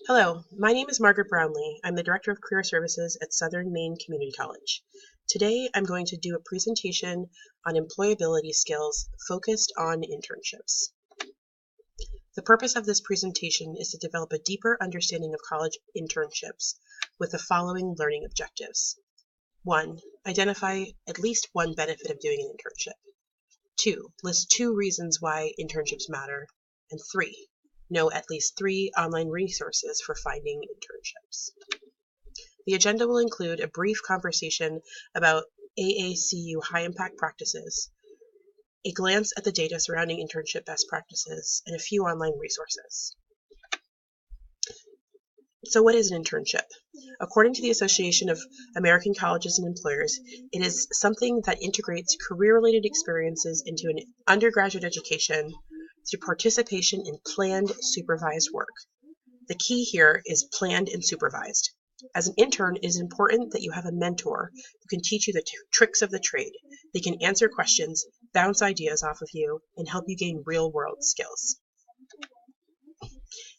Hello, my name is Margaret Brownlee. I'm the Director of Career Services at Southern Maine Community College. Today I'm going to do a presentation on employability skills focused on internships. The purpose of this presentation is to develop a deeper understanding of college internships with the following learning objectives. 1. Identify at least one benefit of doing an internship. 2. List 2 reasons why internships matter. And 3. Know at least 3 online resources for finding internships. The agenda will include a brief conversation about AACU high-impact practices, a glance at the data surrounding internship best practices, and a few online resources. So what is an internship? According to the Association of American Colleges and Employers, it is something that integrates career-related experiences into an undergraduate education through participation in planned supervised work. The key here is planned and supervised. As an intern, it is important that you have a mentor who can teach you the tricks of the trade. They can answer questions, bounce ideas off of you, and help you gain real-world skills.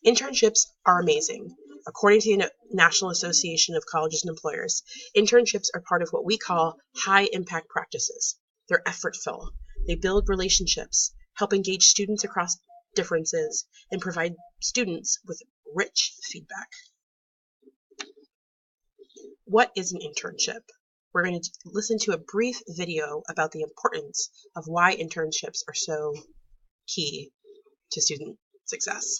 Internships are amazing. According to the National Association of Colleges and Employers, internships are part of what we call high-impact practices. They're effortful. They build relationships, help engage students across differences, and provide students with rich feedback. What is an internship? We're going to listen to a brief video about the importance of why internships are so key to student success.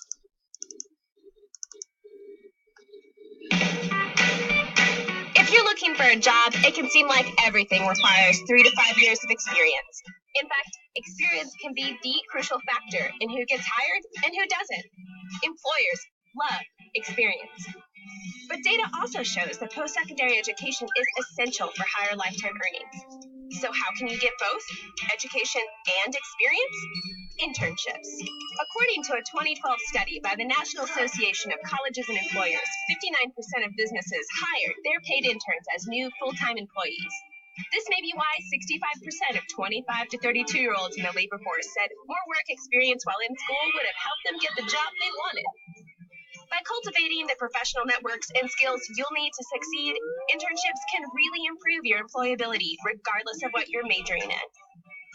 If you're looking for a job, it can seem like everything requires 3 to 5 years of experience. In fact, experience can be the crucial factor in who gets hired and who doesn't. Employers love experience. But data also shows that post-secondary education is essential for higher lifetime earnings. So how can you get both education and experience? Internships. According to a 2012 study by the National Association of Colleges and Employers, 59% of businesses hired their paid interns as new full-time employees. This may be why 65% of 25 to 32-year-olds in the labor force said more work experience while in school would have helped them get the job they wanted. By cultivating the professional networks and skills you'll need to succeed, internships can really improve your employability regardless of what you're majoring in.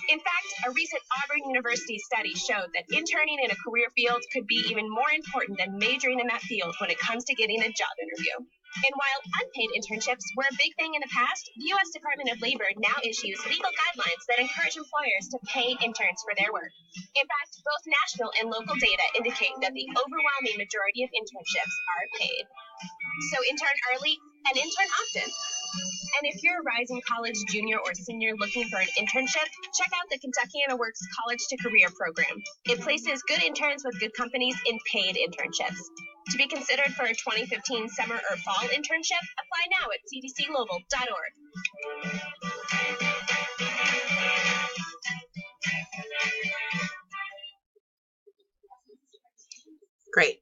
In fact, a recent Auburn University study showed that interning in a career field could be even more important than majoring in that field when it comes to getting a job interview. And while unpaid internships were a big thing in the past, the U.S. Department of Labor now issues legal guidelines that encourage employers to pay interns for their work. In fact, both national and local data indicate that the overwhelming majority of internships are paid. So intern early and intern often. And if you're a rising college junior or senior looking for an internship, check out the Kentuckiana Works College to Career program. It places good interns with good companies in paid internships. To be considered for a 2015 summer or fall internship, apply now at cdcglobal.org. Great.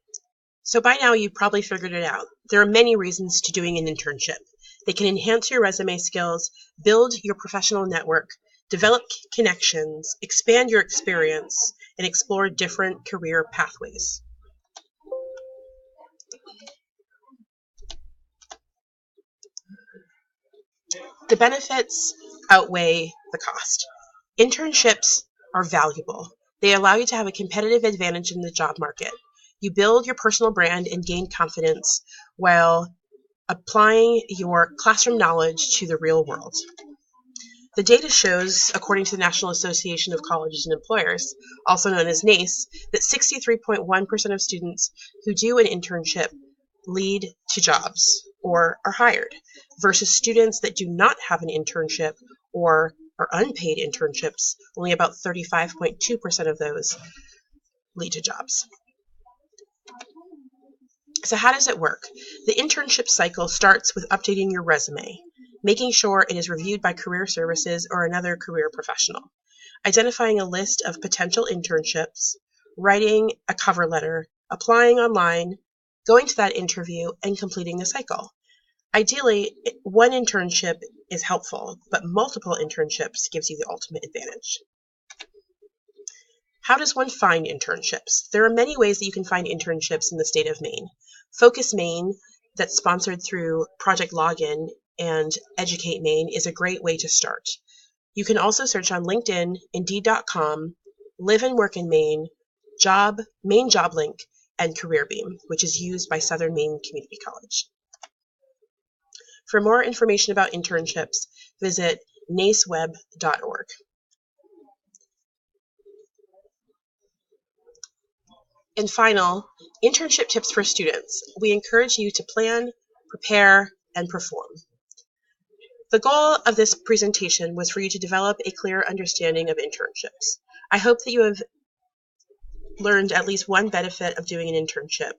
So by now you've probably figured it out. There are many reasons to doing an internship. They can enhance your resume skills, build your professional network, develop connections, expand your experience, and explore different career pathways. The benefits outweigh the cost. Internships are valuable. They allow you to have a competitive advantage in the job market. You build your personal brand and gain confidence while applying your classroom knowledge to the real world. The data shows, according to the National Association of Colleges and Employers, also known as NACE, that 63.1% of students who do an internship lead to jobs or are hired, versus students that do not have an internship or are unpaid internships. Only about 35.2% of those lead to jobs. So how does it work? The internship cycle starts with updating your resume, making sure it is reviewed by career services or another career professional, identifying a list of potential internships, writing a cover letter, applying online, going to that interview, and completing the cycle. Ideally, one internship is helpful, but multiple internships gives you the ultimate advantage. How does one find internships? There are many ways that you can find internships in the state of Maine. Focus Maine, that's sponsored through Project Login and Educate Maine, is a great way to start. You can also search on LinkedIn, Indeed.com, Live and Work in Maine, Maine Job Link, and CareerBeam, which is used by Southern Maine Community College. For more information about internships, visit naceweb.org. And final, internship tips for students. We encourage you to plan, prepare, and perform. The goal of this presentation was for you to develop a clear understanding of internships. I hope that you have learned at least one benefit of doing an internship,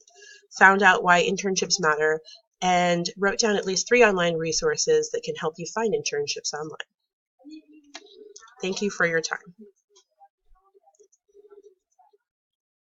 found out why internships matter, and wrote down at least 3 online resources that can help you find internships online. Thank you for your time.